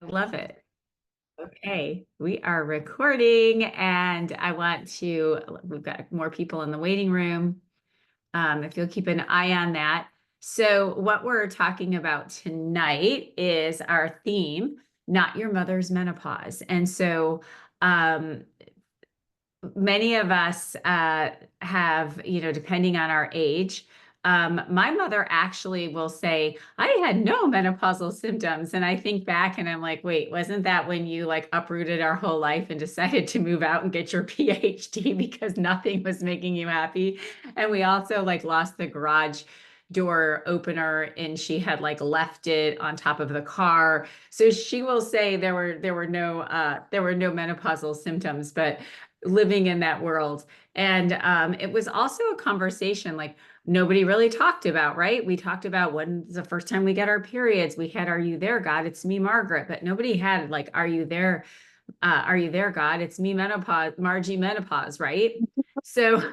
I love it. Okay, we are recording, and we've got more people in the waiting room. If you'll keep an eye on that. So, what we're talking about tonight is our theme, not your mother's menopause. And so, um, many of us have, depending on our age, my mother actually will say, I had no menopausal symptoms. And I think back and I'm like, wait, wasn't that when you like uprooted our whole life and decided to move out and get your PhD because nothing was making you happy? And we also like lost the garage door opener and she had like left it on top of the car. So she will say there were no menopausal symptoms, but living in that world. And it was also a conversation like nobody really talked about, right? We talked about when's the first time we get our periods. We had, Are you there, God? It's me, Margaret. But nobody had like, Are you there? Are you there, God? It's me, menopause, Margie menopause, right? So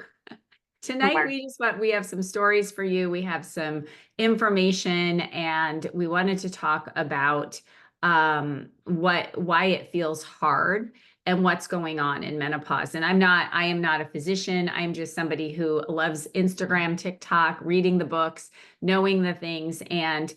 tonight Sure. we have some stories for you. We have some information, and we wanted to talk about why it feels hard and what's going on in menopause. And I am not a physician. I'm just somebody who loves Instagram, TikTok, reading the books, knowing the things. And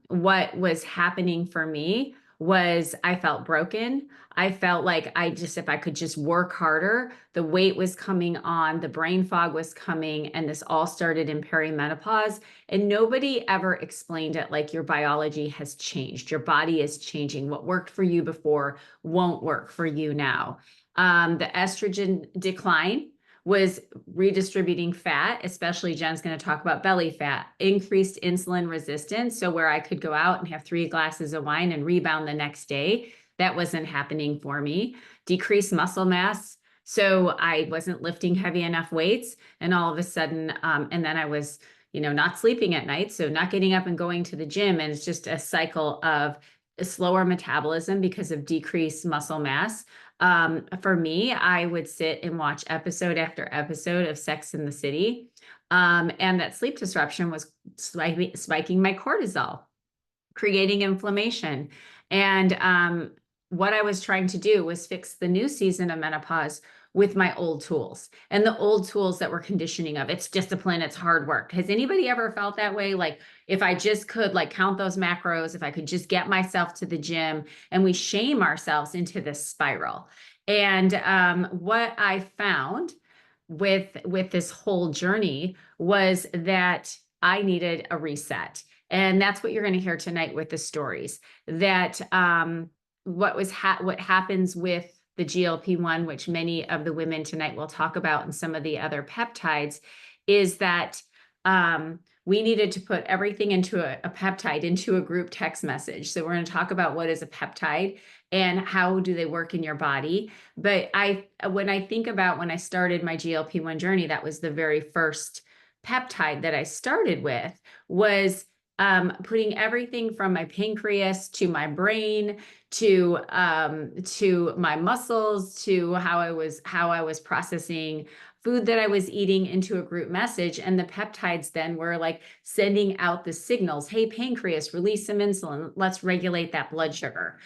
what was happening for me was I felt broken. I felt like if I could just work harder, the weight was coming on, the brain fog was coming, and this all started in perimenopause. And nobody ever explained it like your biology has changed. Your body is changing. What worked for you before won't work for you now. The estrogen decline was redistributing fat, especially Jen's going to talk about belly fat, increased insulin resistance. So, where I could go out and have 3 glasses of wine and rebound the next day, that wasn't happening for me. Decreased muscle mass. So, I wasn't lifting heavy enough weights. And all of a sudden, and then I was, not sleeping at night. So, not getting up and going to the gym. And it's just a cycle of a slower metabolism because of decreased muscle mass. For me, I would sit and watch episode after episode of Sex in the City. And that sleep disruption was spiking my cortisol, creating inflammation. And what I was trying to do was fix the new season of menopause with my old tools and the old tools that were conditioning of it's discipline, it's hard work. Has anybody ever felt that way? Like if I just could like count those macros, if I could just get myself to the gym, and we shame ourselves into this spiral. And what I found with this whole journey was that I needed a reset. And that's what you're going to hear tonight with the stories. That what happens with the GLP-1, which many of the women tonight will talk about, and some of the other peptides, is that we needed to put everything into a peptide, into a group text message. So we're going to talk about what is a peptide and how do they work in your body. But when I think about when I started my GLP-1 journey, that was the very first peptide that I started with, was putting everything from my pancreas to my brain to my muscles to how I was processing food that I was eating into a group message. And the peptides then were like sending out the signals. Hey, pancreas, release some insulin. Let's regulate that blood sugar.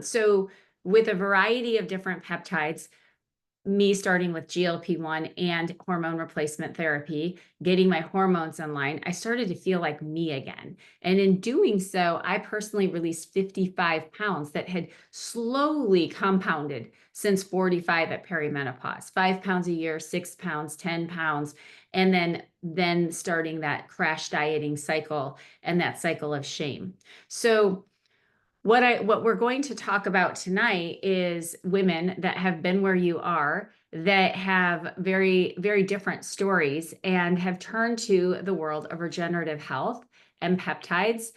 So with a variety of different peptides, me starting with GLP-1 and hormone replacement therapy, getting my hormones in line, I started to feel like me again. And in doing so, I personally released 55 pounds that had slowly compounded since 45 at perimenopause, 5 pounds a year, 6 pounds, 10 pounds, and then starting that crash dieting cycle and that cycle of shame. So what we're going to talk about tonight is women that have been where you are, that have very, very different stories and have turned to the world of regenerative health and peptides,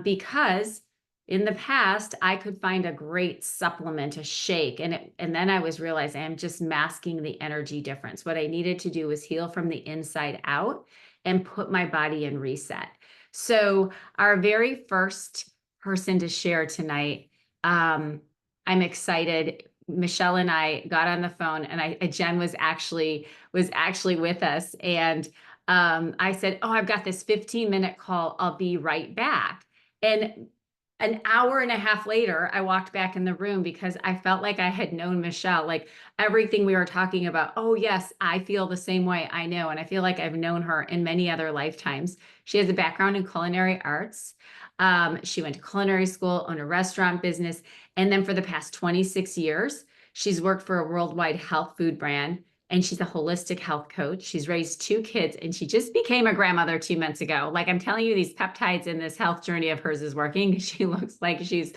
because in the past I could find a great supplement, a shake, and then I was realizing I'm just masking the energy difference. What I needed to do was heal from the inside out and put my body in reset. So our very first person to share tonight. I'm excited. Michelle and I got on the phone, and Jen was actually with us, and I said, "Oh, I've got this 15-minute call. I'll be right back." And an hour and a half later, I walked back in the room because I felt like I had known Michelle. Like everything we were talking about, oh, yes, I feel the same way. I know. And I feel like I've known her in many other lifetimes. She has a background in culinary arts. She went to culinary school, owned a restaurant business. And then for the past 26 years, she's worked for a worldwide health food brand, and she's a holistic health coach. She's raised two kids, and she just became a grandmother 2 months ago. Like I'm telling you, these peptides in this health journey of hers is working. She looks like she's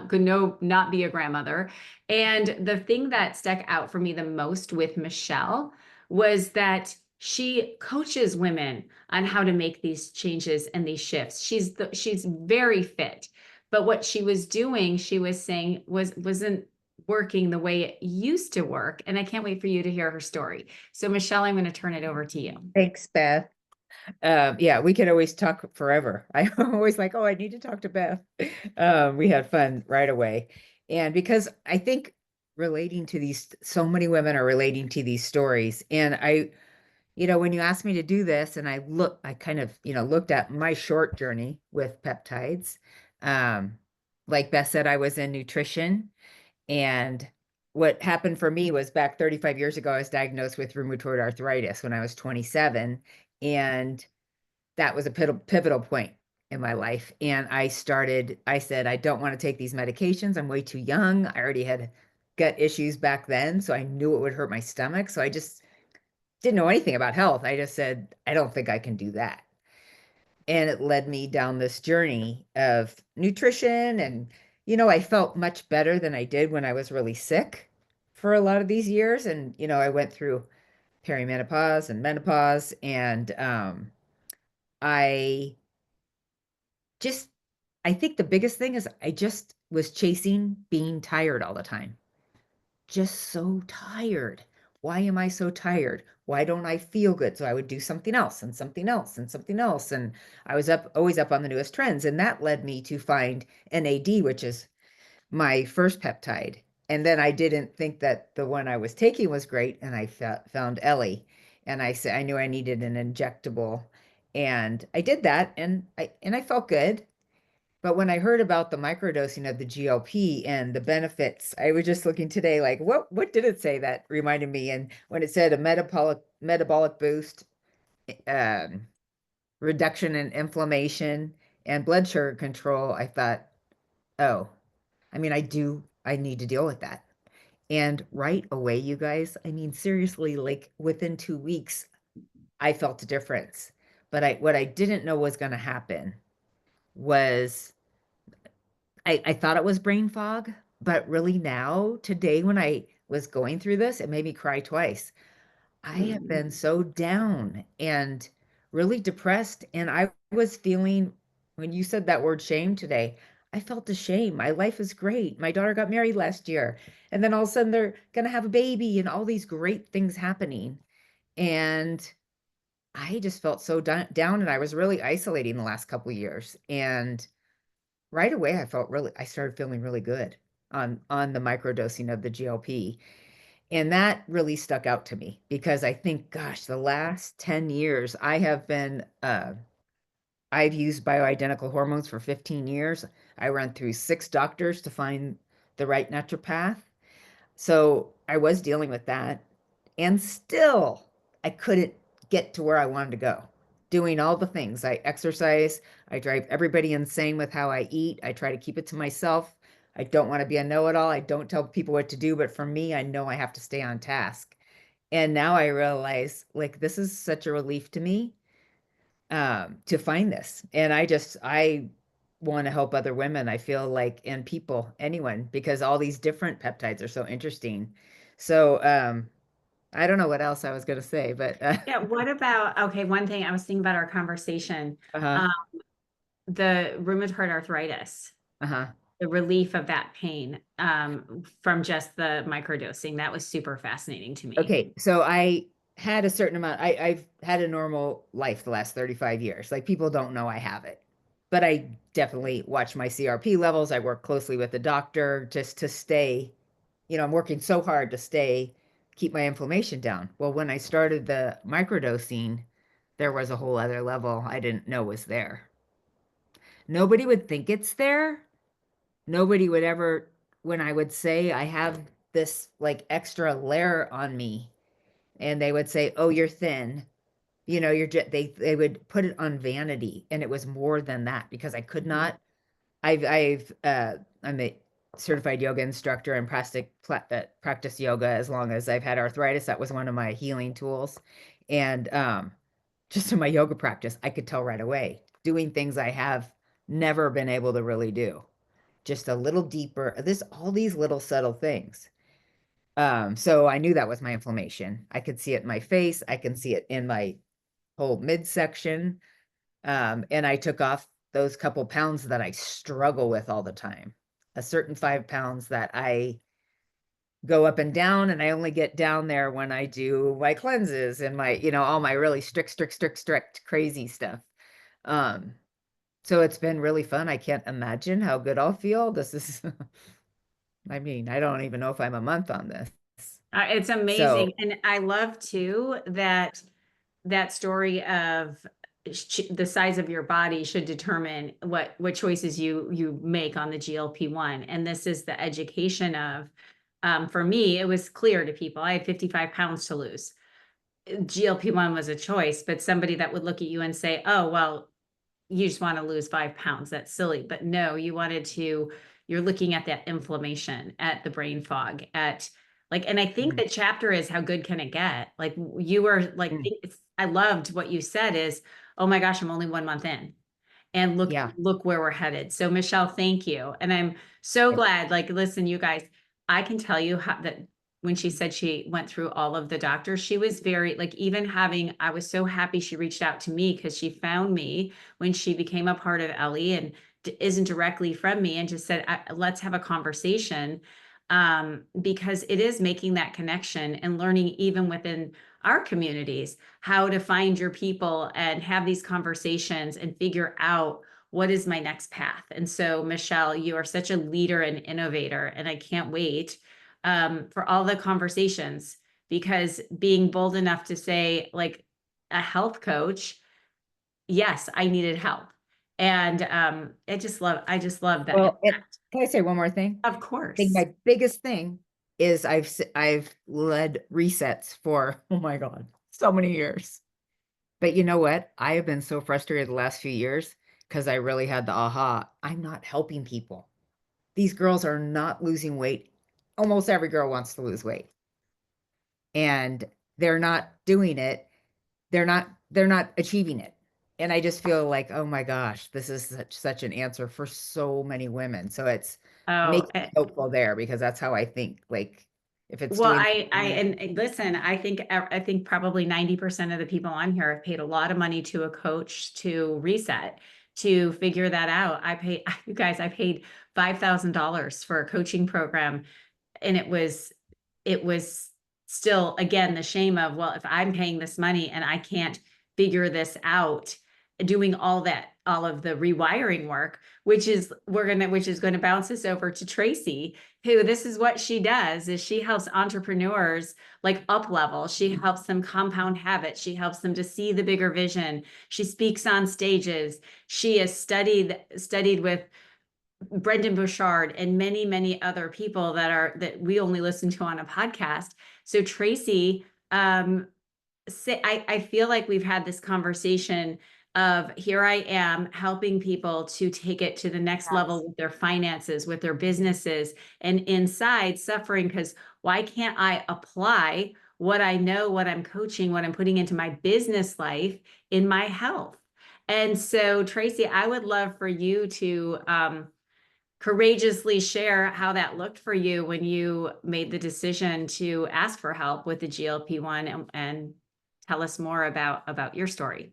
could not be a grandmother. And the thing that stuck out for me the most with Michelle was that she coaches women on how to make these changes and these shifts. She's very fit, but what she was doing, she was saying wasn't working the way it used to work. And I can't wait for you to hear her story. So, Michelle, I'm going to turn it over to you. Thanks, Beth. Yeah, we could always talk forever. I'm always like, oh, I need to talk to Beth. We had fun right away. And because I think relating to these, so many women are relating to these stories. And when you asked me to do this and I kind of, looked at my short journey with peptides. Um, like Beth said, I was in nutrition, and what happened for me was back 35 years ago, I was diagnosed with rheumatoid arthritis when I was 27. And that was a pivotal point in my life. And I said, I don't want to take these medications. I'm way too young. I already had gut issues back then. So I knew it would hurt my stomach. So I just didn't know anything about health. I just said, I don't think I can do that. And it led me down this journey of nutrition. And, I felt much better than I did when I was really sick for a lot of these years. And, I went through perimenopause and menopause. And I just, I think the biggest thing is I just was chasing being tired all the time. Just so tired. Why am I so tired? Why don't I feel good? So I would do something else and something else and something else. And I was always up on the newest trends. And that led me to find NAD, which is my first peptide. And then I didn't think that the one I was taking was great. And I found Ellie. And I said I knew I needed an injectable. And I did that, and I felt good. But when I heard about the microdosing of the GLP and the benefits, I was just looking today, like, what did it say that reminded me? And when it said a metabolic boost, um, reduction in inflammation, and blood sugar control, I thought, oh, I mean, I need to deal with that. And right away, you guys, I mean, seriously, like within 2 weeks, I felt a difference. But what I didn't know was going to happen was I thought it was brain fog, but really now, today, when I was going through this, it made me cry twice. I have been so down and really depressed. And I was feeling, when you said that word shame today, I felt ashamed. My life is great. My daughter got married last year. And then all of a sudden they're going to have a baby and all these great things happening. And I just felt so down, and I was really isolating the last couple of years. And right away I started feeling really good on the microdosing of the GLP. And that really stuck out to me because I think, gosh, the last 10 years I've used bioidentical hormones for 15 years. I ran through 6 doctors to find the right naturopath. So I was dealing with that. And still, I couldn't get to where I wanted to go. Doing all the things. I exercise. I drive everybody insane with how I eat. I try to keep it to myself. I don't want to be a know-it-all. I don't tell people what to do, but for me, I know I have to stay on task. And now I realize, like, this is such a relief to me, to find this. And I want to help other women, I feel like, and people, anyone, because all these different peptides are so interesting. So, I don't know what else I was going to say, but Yeah, what about, okay, one thing I was thinking about our conversation, uh-huh, um, the rheumatoid arthritis, uh-huh. the relief of that pain from just the microdosing. That was super fascinating to me. Okay, so I had a certain amount. I've had a normal life the last 35 years. Like, people don't know I have it, but I definitely watch my CRP levels. I work closely with the doctor just to stay, I'm working so hard to keep my inflammation down. Well, when I started the microdosing, there was a whole other level I didn't know was there. Nobody would think it's there, nobody would ever, when I would say I have this like extra layer on me, and they would say, "Oh, you're thin." You know, you're just, they would put it on vanity, and it was more than that because I could Mhm. not. I'm a certified yoga instructor and practice yoga as long as I've had arthritis. That was one of my healing tools. And just in my yoga practice, I could tell right away doing things I have never been able to really do. Just a little deeper, all these little subtle things. So I knew that was my inflammation. I could see it in my face. I can see it in my whole midsection. And I took off those couple pounds that I struggle with all the time. A certain 5 pounds that I go up and down, and I only get down there when I do my cleanses and my, all my really strict, crazy stuff. Um, so it's been really fun. I can't imagine how good I'll feel. This is, I mean, I don't even know if I'm a month on this. It's amazing. So, And I love too that story of the size of your body should determine what choices you make on the GLP-1. And this is the education of, for me, it was clear to people. I had 55 pounds to lose. GLP-1 was a choice, but somebody that would look at you and say, "Oh, well, you just want to lose 5 pounds. That's silly." But no, you're looking at that inflammation, at the brain fog, at like, and I think mm, the chapter is how good can it get? Like you were like, mm, I loved what you said is, oh my gosh, I'm only 1 month in. And yeah. look where we're headed. So Michelle, thank you. And I'm so glad, like, listen, you guys, I can tell you how that when she said she went through all of the doctors, she was very like even having, I was so happy she reached out to me because she found me when she became a part of Ellie and isn't directly from me and just said, let's have a conversation. Because it is making that connection and learning even within our communities how to find your people and have these conversations and figure out what is my next path. And so, Michelle, you are such a leader and innovator, and I can't wait for all the conversations because being bold enough to say, like a health coach, yes, I needed help. And I just love that Well, impact. can I say one more thing? Of I think course. my biggest thing is I've led resets for, oh my God, so many years. But you know what? I have been so frustrated the last few years because I really had the aha. I'm not helping people. These girls are not losing weight. Almost every girl wants to lose weight, and they're not doing it. They're not achieving it. And I just feel like, oh my gosh, this is such an answer for so many women. So it's Oh, makes me hopeful there because that's how I think. Like if it's well, doing and listen, I think probably 90% of the people on here have paid a lot of money to a coach to reset, to figure that out. You guys, I paid $5,000 for a coaching program, and it was still again the shame of, well, if I'm paying this money and I can't figure this out, doing all of the rewiring work, which is going to bounce us over to Tracy, who this is what she does is she helps entrepreneurs like up level. She helps them compound habits. She helps them to see the bigger vision. She speaks on stages. She has studied with Brendan Bouchard and many, many other people that we only listen to on a podcast. So Tracy, I feel like we've had this conversation of here I am helping people to take it to the next level with their finances, with their businesses, and inside suffering because why can't I apply what I know, what I'm coaching, what I'm putting into my business life in my health? And so, Tracy, I would love for you to courageously share how that looked for you when you made the decision to ask for help with the GLP-1 and tell us more about your story.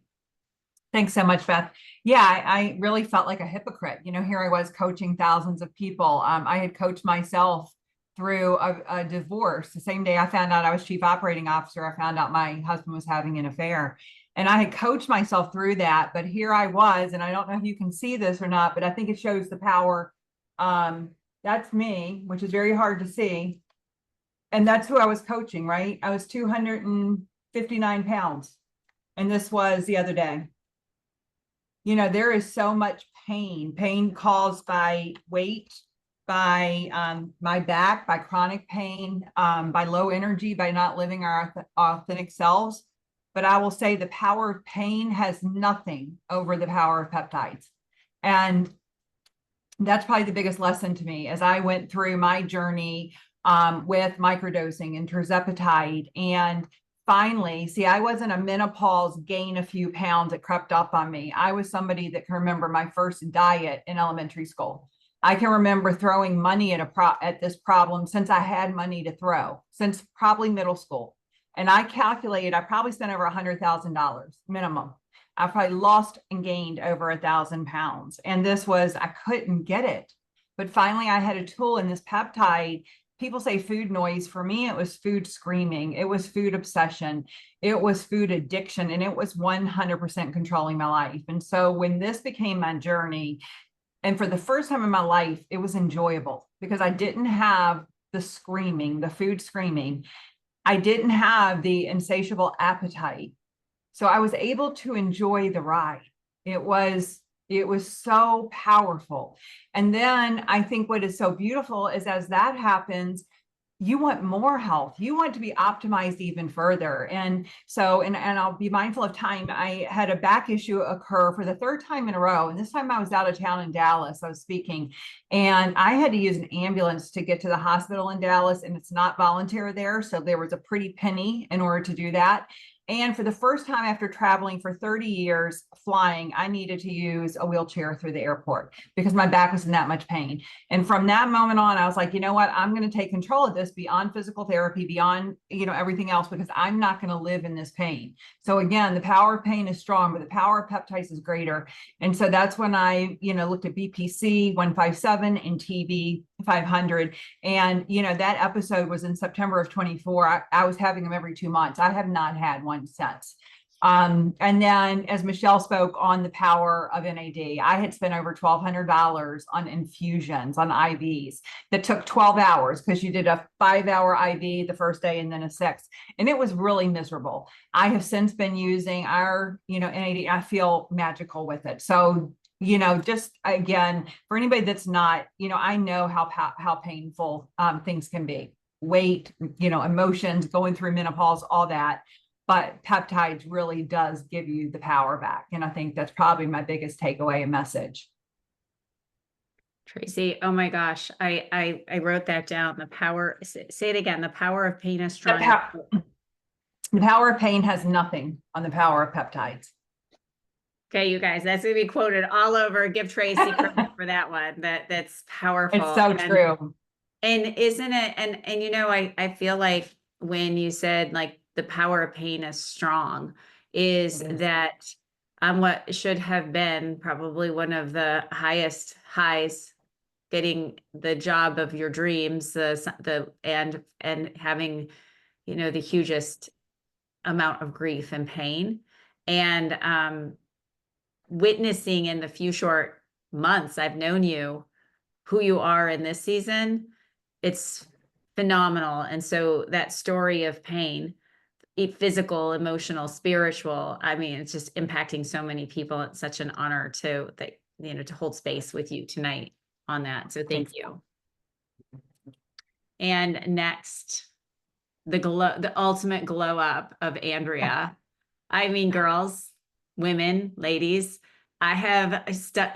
Thanks so much, Beth. Yeah, I really felt like a hypocrite. Here I was coaching thousands of people. I had coached myself through a divorce. The same day I found out I was chief operating officer, I found out my husband was having an affair. And I had coached myself through that. But here I was, and I don't know if you can see this or not, but I think it shows the power. That's me, which is very hard to see. And that's who I was coaching, right? I was 259 pounds. And this was the other day. There is so much pain caused by weight by my back, by chronic pain, by low energy, by not living our authentic selves. But I will say the power of pain has nothing over the power of peptides. And that's probably the biggest lesson to me as I went through my journey with microdosing and terzepatide. And finally, see, I wasn't a menopause gain a few pounds that crept up on me. I was somebody that can remember my first diet in elementary school. I can remember throwing money at this problem since I had money to throw, since probably middle school. And I calculated I probably spent over $100,000 minimum. I probably lost and gained over 1,000 pounds. And this was, I couldn't get it. But finally, I had a tool in this peptide. People say food noise. For me, it was food screaming. It was food obsession. It was food addiction. And it was 100% controlling my life. And so when this became my journey, and for the first time in my life, it was enjoyable because I didn't have the screaming, the food screaming. I didn't have the insatiable appetite. So I was able to enjoy the ride. It was so powerful. And then I think what is so beautiful is as that happens, you want more health. You want to be optimized even further. And so, and I'll be mindful of time. I had a back issue occur for the third time in a row. And this time I was out of town in Dallas. I was speaking and I had to use an ambulance to get to the hospital in Dallas, and it's not voluntary there. So there was a pretty penny in order to do that. And for the first time after traveling for 30 years flying, I needed to use a wheelchair through the airport because my back was in that much pain. And from that moment on, I was like, you know what, I'm going to take control of this beyond physical therapy, beyond, everything else, because I'm not going to live in this pain. So again, the power of pain is strong, but the power of peptides is greater. And so that's when I, looked at BPC 157 and TB 500. And, that episode was in September of 24. I was having them every 2 months. I have not had one since. And then as Michelle spoke on the power of NAD, I had spent over $1,200 on infusions, on IVs that took 12 hours because you did a 5-hour IV the first day and then a 6. And it was really miserable. I have since been using our, NAD. I feel magical with it. So, just again, for anybody that's not, I know how painful things can be. Weight, emotions, going through menopause, all that. But peptides really does give you the power back. And I think that's probably my biggest takeaway and message. Tracy, oh my gosh, I wrote that down. The power, say it again, the power of pain is strong. The power of pain has nothing on the power of peptides. Okay, you guys, that's going to be quoted all over. Give Tracy credit for that one. That's powerful. It's so true. And isn't it? And I feel like when you said like the power of pain is strong, is that what should have been probably one of the highest highs, getting the job of your dreams, and having, the hugest amount of grief and pain, and witnessing in the few short months I've known you, who you are in this season, it's phenomenal. And so that story of pain, physical, emotional, spiritual, I mean, it's just impacting so many people. It's such an honor to hold space with you tonight on that. So thank you. And next, the ultimate glow up of Andrea. I mean, girls, women, ladies,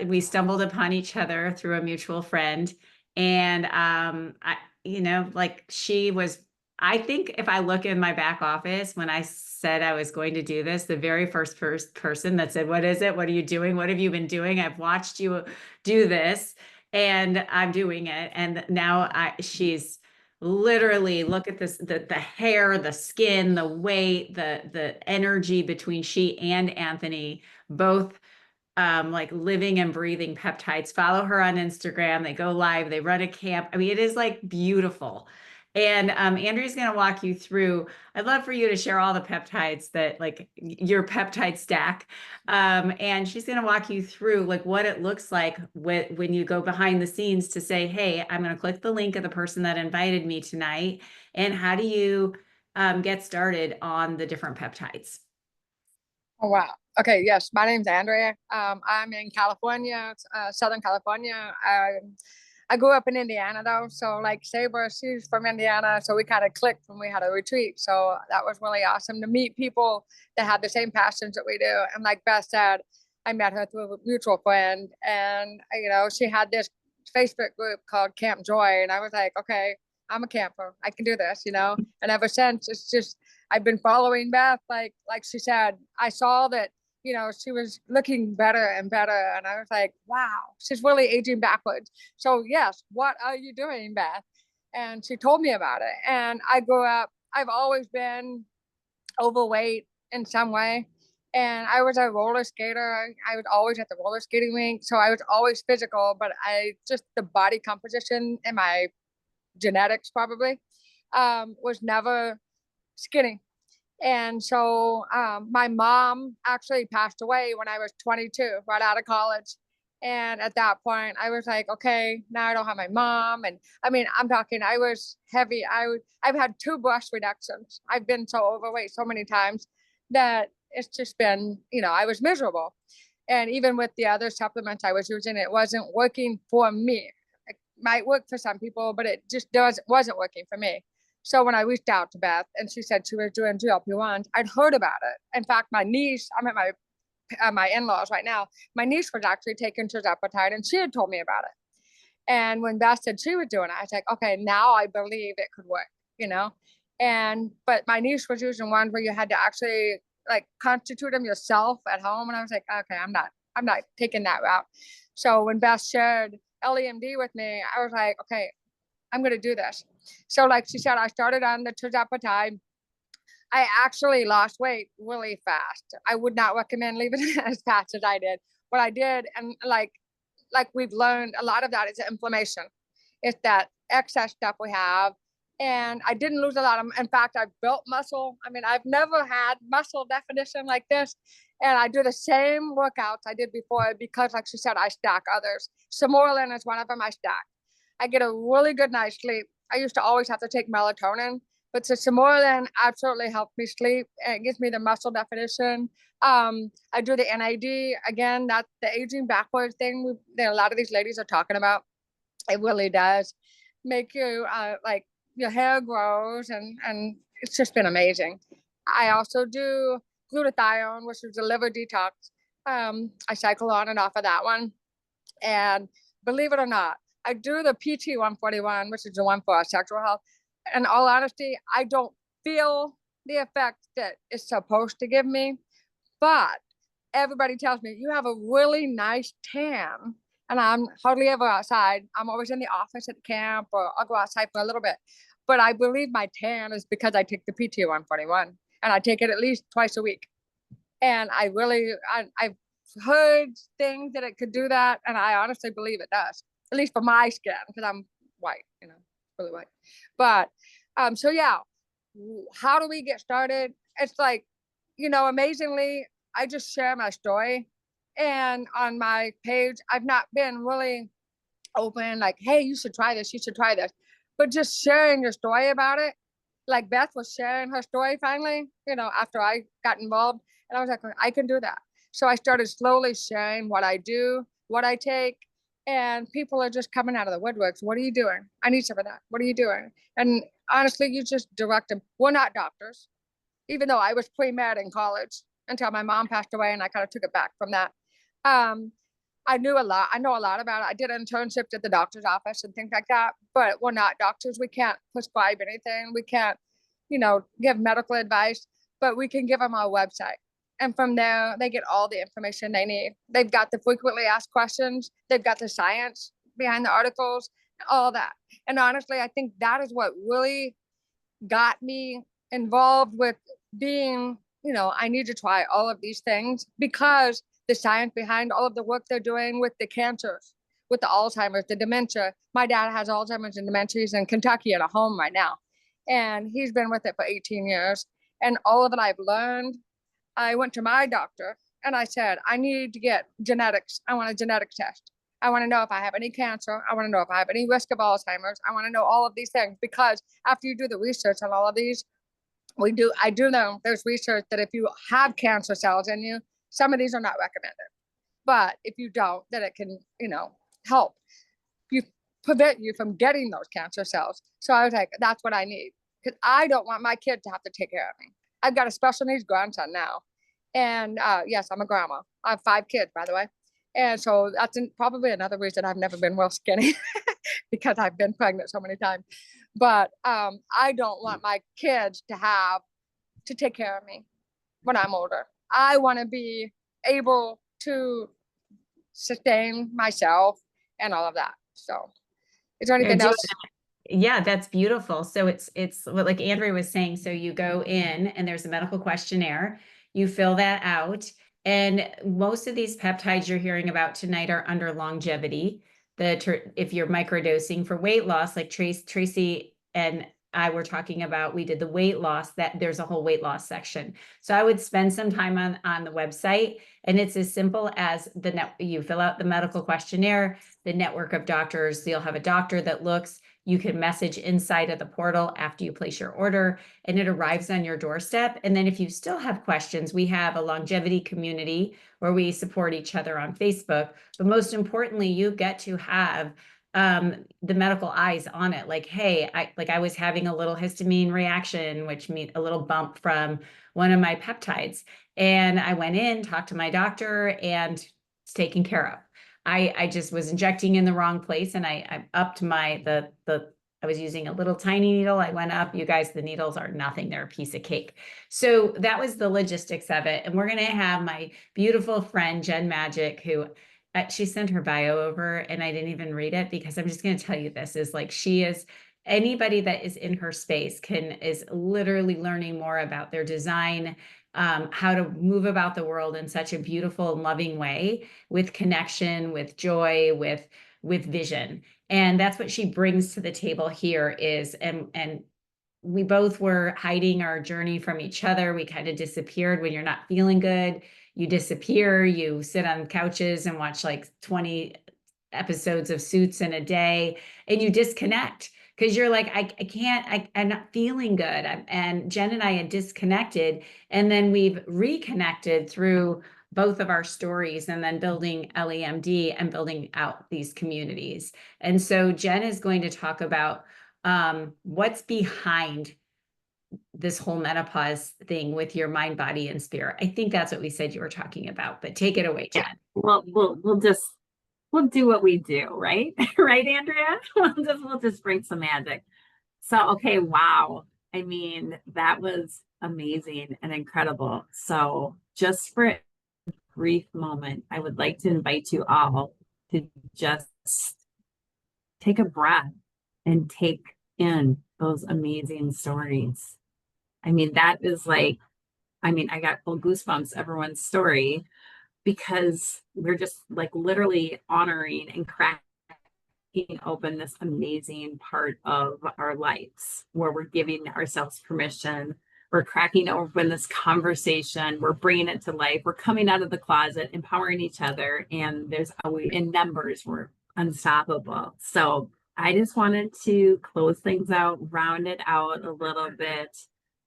we stumbled upon each other through a mutual friend. And, she was, I think if I look in my back office, when I said I was going to do this, the very first person that said, what is it? What are you doing? What have you been doing? I've watched you do this and I'm doing it. And now she's literally, look at this, the hair, the skin, the weight, the energy between she and Anthony, both like living and breathing peptides. Follow her on Instagram. They go live, they run a camp. I mean, it is like beautiful. And Andrea's going to walk you through. I'd love for you to share all the peptides that, like, your peptide stack. And she's going to walk you through like what it looks like when you go behind the scenes to say, hey, I'm going to click the link of the person that invited me tonight. And how do you get started on the different peptides? Oh, wow. Okay. Yes. My name's Andrea. I'm in California, Southern California. I grew up in Indiana though. So like Saber, she's from Indiana. So we kind of clicked when we had a retreat. So that was really awesome to meet people that had the same passions that we do. And like Beth said, I met her through a mutual friend, and she had this Facebook group called Camp Joy. And I was like, okay, I'm a camper. I can do this, And ever since, it's just, I've been following Beth. Like she said, I saw that, she was looking better and better. And I was like, wow, she's really aging backwards. So yes, what are you doing, Beth? And she told me about it. And I grew up, I've always been overweight in some way. And I was a roller skater. I was always at the roller skating rink. So I was always physical, but the body composition and my genetics probably was never skinny. And so my mom actually passed away when I was 22, right out of college. And at that point, I was like, okay, now I don't have my mom. And I mean, I'm talking, I was heavy. I've had 2 breast reductions. I've been so overweight so many times that it's just been, I was miserable. And even with the other supplements I was using, it wasn't working for me. It might work for some people, but it just wasn't working for me. So when I reached out to Beth and she said she was doing GLP-1s, I'd heard about it. In fact, my niece, I'm at my in-laws right now, my niece was actually taking tirzepatide and she had told me about it. And when Beth said she was doing it, I was like, okay, now I believe it could work, but my niece was using ones where you had to actually like constitute them yourself at home. And I was like, okay, I'm not taking that route. So when Beth shared LEMD with me, I was like, okay, I'm going to do this. So like she said, I started on the tirzepatide. I actually lost weight really fast. I would not recommend leaving it as fast as I did, but I did. And like we've learned, a lot of that is inflammation. It's that excess stuff we have. And I didn't lose a lot of, in fact, I've built muscle. I mean, I've never had muscle definition like this. And I do the same workouts I did before because like she said, I stack others. Samorelin is one of them I stack. I get a really good night's sleep. I used to always have to take melatonin, but the Samorelin absolutely helped me sleep, and it gives me the muscle definition. I do the NAD. Again, that's the aging backwards thing that a lot of these ladies are talking about. It really does make you like your hair grows, and it's just been amazing. I also do glutathione, which is a liver detox. I cycle on and off of that one. And believe it or not, I do the PT 141, which is the one for our sexual health. In all honesty, I don't feel the effect that it's supposed to give me, but everybody tells me you have a really nice tan. And I'm hardly ever outside. I'm always in the office at camp, or I'll go outside for a little bit. But I believe my tan is because I take the PT 141, and I take it at least twice a week. And I've heard things that it could do that, and I honestly believe it does, at least for my skin, because I'm white, really white. But so yeah, how do we get started? It's like, amazingly, I just share my story, and on my page, I've not been really open, like, hey, you should try this, but just sharing your story about it. Like Beth was sharing her story finally, after I got involved, and I was like, I can do that. So I started slowly sharing what I do, what I take, and people are just coming out of the woodworks. What are you doing? I need some of that. What are you doing? And honestly, you just direct them. We're not doctors, even though I was pre-med in college until my mom passed away, and I kind of took it back from that. I know a lot about it. I did internships at the doctor's office and things like that, but we're not doctors. We can't prescribe anything. We can't, give medical advice, but we can give them our website. And from there, they get all the information they need. They've got the frequently asked questions. They've got the science behind the articles, all that. And honestly, I think that is what really got me involved with being, I need to try all of these things, because the science behind all of the work they're doing with the cancers, with the Alzheimer's, the dementia. My dad has Alzheimer's and dementia. He's in Kentucky at a home right now. And he's been with it for 18 years. And all of it I've learned, I went to my doctor and I said, I need to get genetics. I want a genetic test. I want to know if I have any cancer. I want to know if I have any risk of Alzheimer's. I want to know all of these things, because after you do the research on all of these, I do know there's research that if you have cancer cells in you, some of these are not recommended. But if you don't, then it can, help you prevent you from getting those cancer cells. So I was like, that's what I need, because I don't want my kid to have to take care of me. I've got a special needs grandson now. And yes, I'm a grandma. I have 5 kids, by the way. And so that's probably another reason I've never been real skinny because I've been pregnant so many times. But I don't want my kids to take care of me when I'm older. I want to be able to sustain myself and all of that. So is there anything else? Yeah, that's beautiful. So it's what, like Andrea was saying, so you go in and there's a medical questionnaire, you fill that out, and most of these peptides you're hearing about tonight are under longevity. If you're microdosing for weight loss, like Tracy and I were talking about, we did the weight loss, that there's a whole weight loss section. So I would spend some time on the website, and it's as simple as you fill out the medical questionnaire, the network of doctors, you'll have a doctor that looks. You can message inside of the portal after you place your order, and it arrives on your doorstep. And then if you still have questions, we have a longevity community where we support each other on Facebook. But most importantly, you get to have the medical eyes on it. Like, hey, I was having a little histamine reaction, which means a little bump from one of my peptides. And I went in, talked to my doctor, and it's taken care of. I just was injecting in the wrong place, and I upped I was using a little tiny needle. I went up. You guys, the needles are nothing. They're a piece of cake. So that was the logistics of it. And we're going to have my beautiful friend, Jen Magic, who she sent her bio over, and I didn't even read it because I'm just going to tell you this is like, anybody that is in her space is literally learning more about their design, how to move about the world in such a beautiful and loving way, with connection, with joy, with vision. And that's what she brings to the table here and we both were hiding our journey from each other. We kind of disappeared. When you're not feeling good, you disappear, you sit on couches and watch like 20 episodes of Suits in a day, and you disconnect. Because you're like, I'm not feeling good. And Jen and I had disconnected, and then we've reconnected through both of our stories, and then building LEMD and building out these communities. And so Jen is going to talk about what's behind this whole menopause thing with your mind, body, and spirit. I think that's what we said you were talking about, but take it away, Jen. Yeah. Well, we'll do what we do, right? Right, Andrea? We'll just bring some magic. So, okay, wow. I mean, that was amazing and incredible. So just for a brief moment, I would like to invite you all to just take a breath and take in those amazing stories. I mean, that is like, I got full goosebumps, everyone's story, because we're just like literally honoring and cracking open this amazing part of our lives where we're giving ourselves permission. We're cracking open this conversation. We're bringing it to life. We're coming out of the closet, empowering each other. And there's always, in numbers, we're unstoppable. So I just wanted to close things out, round it out a little bit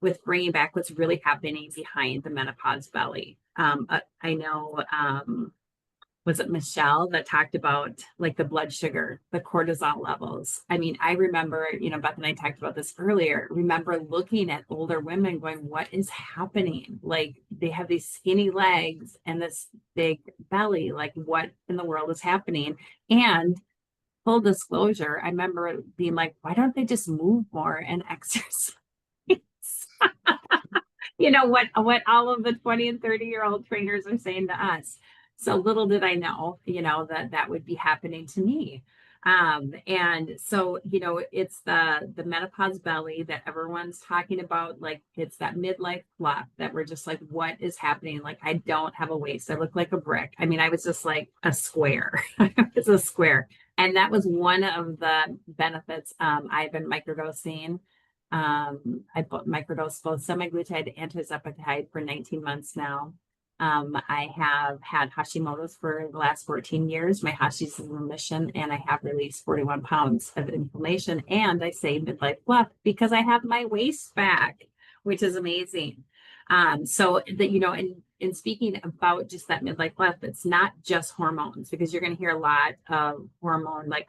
with bringing back what's really happening behind the menopause belly. I know, was it Michelle that talked about like the blood sugar, the cortisol levels? I mean, I remember, Beth and I talked about this earlier. Remember looking at older women going, what is happening? Like they have these skinny legs and this big belly. Like what in the world is happening? And full disclosure, I remember being like, why don't they just move more and exercise? What all of the 20 and 30-year-old trainers are saying to us. So little did I know, that would be happening to me. And so, it's the menopause belly that everyone's talking about. Like it's that midlife fluff that we're just like, what is happening? Like, I don't have a waist. I look like a brick. I mean, I was just like a square. It's a square. And that was one of the benefits. I've been microdosing. I microdosed both semaglutide and tirzepatide for 19 months now. I have had Hashimoto's for the last 14 years. My Hashi's is in remission, and I have released 41 pounds of inflammation. And I say midlife fluff because I have my waist back, which is amazing. So that, in speaking about just that midlife fluff, it's not just hormones, because you're going to hear a lot of hormone. Like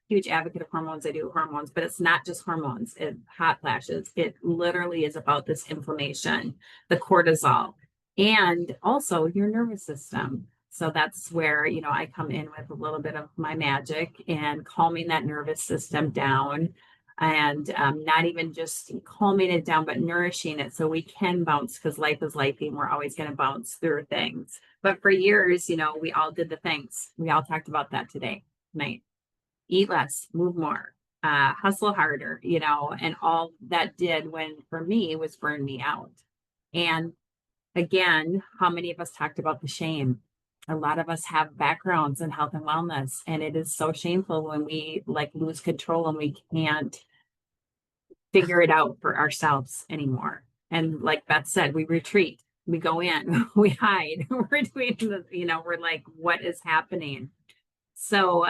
huge advocate of hormones. I do hormones, but it's not just hormones. Hot flashes. It literally is about this inflammation, the cortisol, and also your nervous system. So that's where, I come in with a little bit of my magic and calming that nervous system down, and not even just calming it down, but nourishing it so we can bounce, because life is life and we're always going to bounce through things. But for years, we all did the things. We all talked about that tonight. Eat less, move more, hustle harder, and all that did for me was burn me out. And again, how many of us talked about the shame? A lot of us have backgrounds in health and wellness, and it is so shameful when we lose control and we can't figure it out for ourselves anymore. And like Beth said, we retreat, we go in, we hide, we're doing we're like, what is happening? So,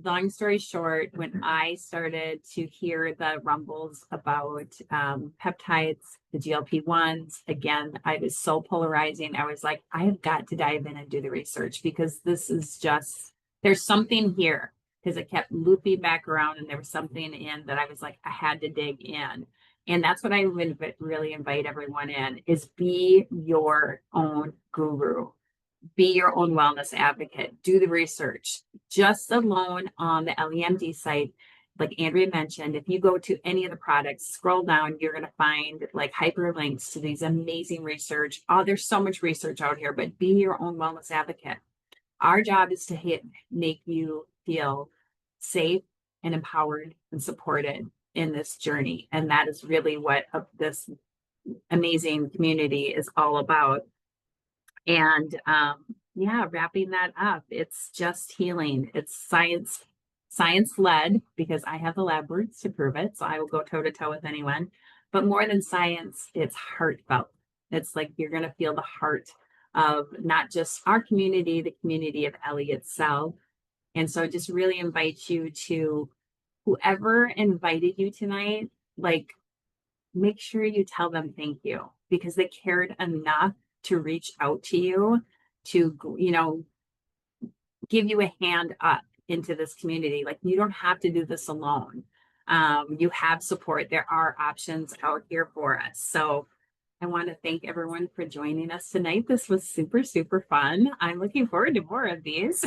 long story short, when I started to hear the rumbles about peptides, the GLP-1s, again, I was so polarizing. I was like, I have got to dive in and do the research, because this is just, there's something here, because it kept looping back around, and there was something in that I was like, I had to dig in. And that's what I would really invite everyone in, is be your own guru. Be your own wellness advocate. Do the research. Just alone on the LEMD site, like Andrea mentioned, if you go to any of the products, scroll down, you're going to find hyperlinks to these amazing research. Oh, there's so much research out here, but be your own wellness advocate. Our job is to make you feel safe and empowered and supported in this journey. And that is really what this amazing community is all about. And wrapping that up, it's just healing. It's science led, because I have the lab works to prove it. So I will go toe to toe with anyone. But more than science, it's heartfelt. It's like you're going to feel the heart of not just our community, the community of Ellie itself. And so just really invite you to, whoever invited you tonight, make sure you tell them thank you, because they cared enough to reach out to you, to, give you a hand up into this community. You don't have to do this alone. You have support. There are options out here for us. So I want to thank everyone for joining us tonight. This was super, super fun. I'm looking forward to more of these.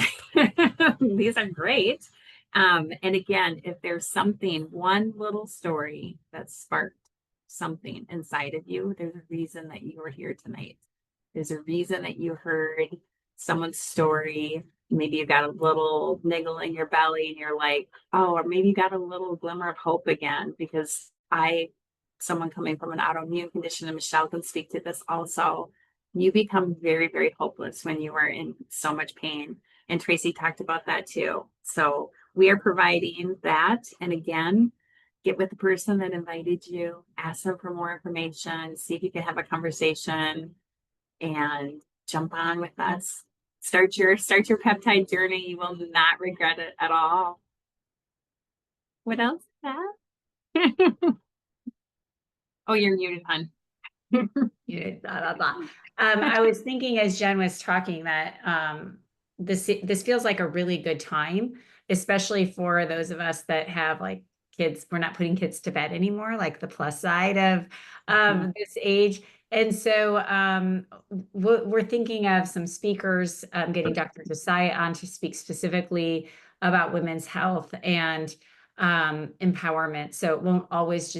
These are great. And again, if there's one little story that sparked something inside of you, there's a reason that you were here tonight. There's a reason that you heard someone's story. Maybe you got a little niggle in your belly and you're like, oh, or maybe you got a little glimmer of hope again, because someone coming from an autoimmune condition, and Michelle can speak to this also, you become very, very hopeless when you are in so much pain. And Tracy talked about that too. So we are providing that. And again, get with the person that invited you, ask them for more information, see if you can have a conversation, and jump on with us. Start your peptide journey. You will not regret it at all. What else is that? Oh, you're muted, hon. Muted, blah, blah, blah. I was thinking as Jen was talking that this feels like a really good time, especially for those of us that have kids. We're not putting kids to bed anymore, like the plus side of this age. And so we're thinking of some speakers, getting Dr. Josiah on to speak specifically about women's health and empowerment. So it won't always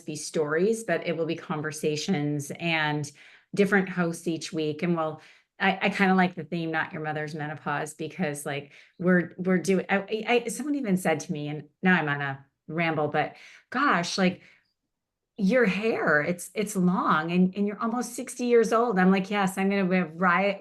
be stories, but it will be conversations and different hosts each week. And I kind of like the theme, Not Your Mother's Menopause, because we're doing, someone even said to me, and now I'm on a ramble, but gosh, your hair, it's long and you're almost 60 years old. I'm like, yes, I'm going to have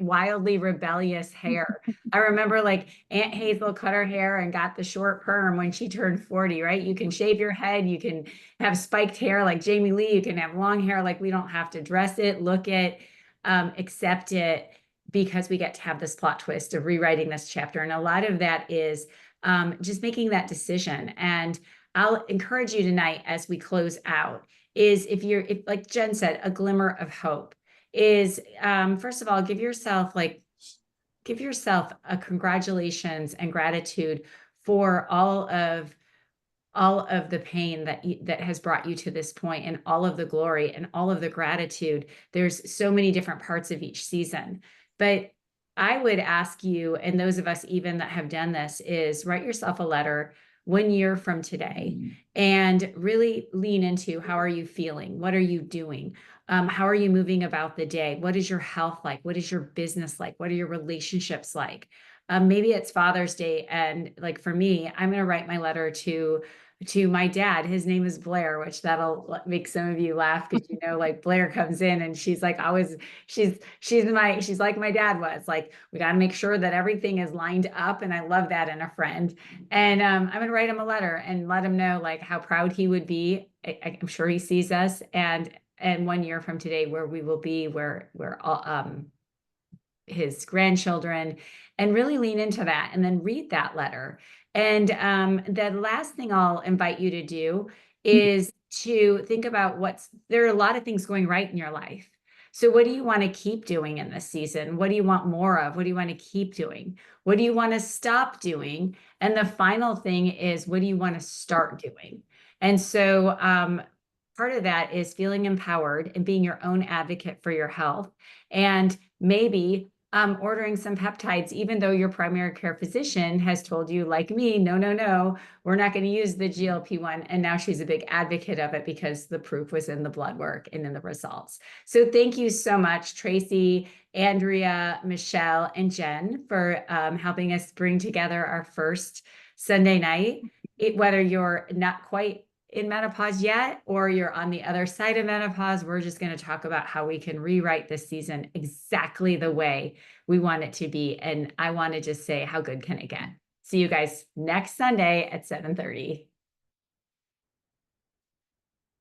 wildly rebellious hair. I remember Aunt Hazel cut her hair and got the short perm when she turned 40, right? You can shave your head. You can have spiked hair like Jamie Lee. You can have long hair. We don't have to dress it, look it, accept it, because we get to have this plot twist of rewriting this chapter. And a lot of that is just making that decision. And I'll encourage you tonight as we close out is if like Jen said, a glimmer of hope is, first of all, give yourself a congratulations and gratitude for all of the pain that has brought you to this point, and all of the glory and all of the gratitude. There's so many different parts of each season. But I would ask you, and those of us even that have done this, is write yourself a letter 1 year from today and really lean into, how are you feeling? What are you doing? How are you moving about the day? What is your health like? What is your business like? What are your relationships like? Maybe it's Father's Day, and like for me, I'm going to write my letter to my dad. His name is Blair, which that'll make some of you laugh, because you know, like Blair comes in and she's like always, she's like my dad was. Like, we got to make sure that everything is lined up, and I love that in a friend. And I'm gonna write him a letter and let him know like how proud he would be. I'm sure he sees us, and 1 year from today, where we will be, where all his grandchildren, and really lean into that, and then read that letter. And the last thing I'll invite you to do is to think about there are a lot of things going right in your life. So what do you want to keep doing in this season? What do you want more of? What do you want to keep doing? What do you want to stop doing? And the final thing is, what do you want to start doing? And so part of that is feeling empowered and being your own advocate for your health. And maybe ordering some peptides, even though your primary care physician has told you, like me, no, we're not going to use the GLP-1. And now she's a big advocate of it, because the proof was in the blood work and in the results. So thank you so much, Tracy, Andrea, Michelle, and Jen, for helping us bring together our first Sunday night. Whether you're not quite in menopause yet, or you're on the other side of menopause, we're just going to talk about how we can rewrite this season exactly the way we want it to be. And I want to just say, how good can it get? See you guys next Sunday at 7:30.